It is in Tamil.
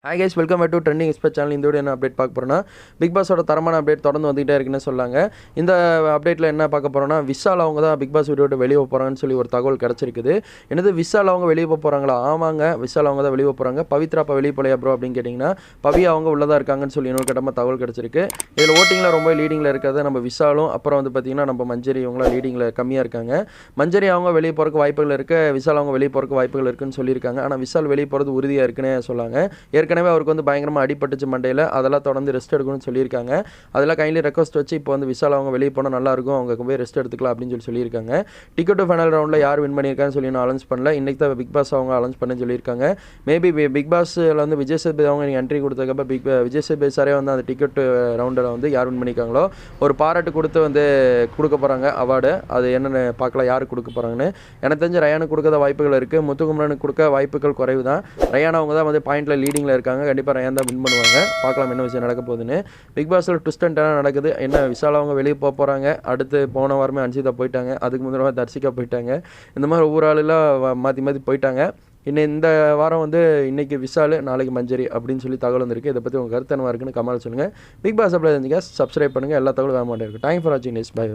Hi guys, welcome back to trending expert channel. இந்த வீடியோ என்ன அப்டேட் பார்க்க போகிறோன்னா, பிக் பாஸோட தரமான அப்டேட் தொடர்ந்து வந்துகிட்டே இருக்குன்னு சொல்லாங்க. இந்த அப்டேட்டில் என்ன பார்க்க போகிறோன்னா, விஷால் அவங்க தான் பிக் பாஸ் வீடியோ விட்டு வெளியே போகிறாங்கன்னு சொல்லி ஒரு தகவல் கிடச்சிருக்குது. என்னது விஷால் அவங்க வெளியே போகிறாங்களா? ஆமாங்க, விஷால் அவங்க தான் வெளியே போகிறாங்க. பவித்ரா இப்போ வெளியே போலையா ப்ரோ அப்படின்னு கேட்டிங்கன்னா, பவி அவங்க உள்ளதாக இருக்காங்கன்னு சொல்லி இன்னொரு கட்டமாக தகவல் கிடச்சிருக்கு. இதில் ஓட்டிங்கில் ரொம்ப லீடிங்கில் இருக்கிறது நம்ம விஷாலும், அப்புறம் வந்து பார்த்திங்கன்னா நம்ம மஞ்சரி இவங்களாம் லீடிங்கில் கம்மியாக இருக்காங்க. மஞ்சரி அவங்க வெளியே போகிறக்கு வாய்ப்புகள் இருக்குது, விஷால் அவங்க வெளியே போகிறக்கு வாய்ப்புகள் இருக்குன்னு சொல்லியிருக்காங்க. ஆனால் விஷால் வெளியே போகிறது உறுதியாக இருக்குன்னே சொல்லாங்க. ஏற்கனவே அவருக்கு வந்து பயங்கரமாக அடிபட்டுச்சு மண்டையில், அதெல்லாம் தொடர்ந்து ரெஸ்ட் எடுக்கணும்னு சொல்லியிருக்காங்க. அதெல்லாம் கைண்ட்லி ரெக்வஸ்ட் வச்சு இப்போ வந்து விஷால் அவங்க வெளியே போனால் நல்லாயிருக்கும், அவங்க போய் ரெஸ்ட் எடுத்துக்கலாம் அப்படின்னு சொல்லியிருக்காங்க. டிக்கெட் ஃபைனல் ரவுண்டில் யார் வின் பண்ணியிருக்கான்னு சொல்லி நான் அனௌன்ஸ் பண்ணல. இன்றைக்கி தான் பிக் பாஸ் அவங்க அனௌன்ஸ் பண்ணி சொல்லியிருக்காங்க. மேபி பிக் பாஸில் வந்து விஜய் சேதுபதி அவங்க நீங்கள் என்ட்ரி கொடுத்ததுக்கப்புறம் விஜய் சேதுபதி சாரே வந்து அந்த டிக்கெட் ரவுண்டில் வந்து யார் வின் பண்ணியிருக்காங்களோ ஒரு பாராட்டு கொடுத்து வந்து கொடுக்க போகிறாங்க அவார்டு. அது என்னென்னு பார்க்கலாம், யாருக்கு கொடுக்க போகிறாங்கன்னு. எனக்கு தெரிஞ்சு ரயானுக்கு கொடுக்காத வாய்ப்புகள் இருக்குது, முத்துக்குமரனுக்கு கொடுக்க வாய்ப்புகள் குறைவு தான். ரயான் அவங்க தான் வந்து பாயிண்டில் லீடிங்கில் இருக்காங்க. கண்டிப்பாக ரயான் தான் வின் பண்ணுவாங்க. பார்க்கலாம் என்ன விஷயம் நடக்க போகுதுன்னு. பிக் பாஸில் ட்விஸ்ட் அண்ட் டர்ன் நடக்குது. என்ன விஷால் அவங்க வெளியே போகிறாங்க, அடுத்து போன வாரமே அன்சிதா போயிட்டாங்க, அதுக்கு முந்தின தர்சிகா போயிட்டாங்க. இந்த மாதிரி ஒவ்வொரு ஆளுலாம் மாற்றி மாற்றி போயிட்டாங்க. இன்னும் இந்த வாரம் வந்து இன்றைக்கி விஷால், நாளைக்கு மஞ்சரி அப்படின்னு சொல்லி தகவல் வந்திருக்கு. இதை பற்றி உங்கள் கருத்து என்னவா இருக்குன்னு கமெண்ட் சொல்லுங்கள். பிக் பாஸ் அப்படி இருந்துங்க, சப்ஸ்கிரைப் பண்ணுங்கள். எல்லா தகவலும் வேக மாட்டேன் இருக்குது. தேங்க் ஃபார் வாட்சிங். பை.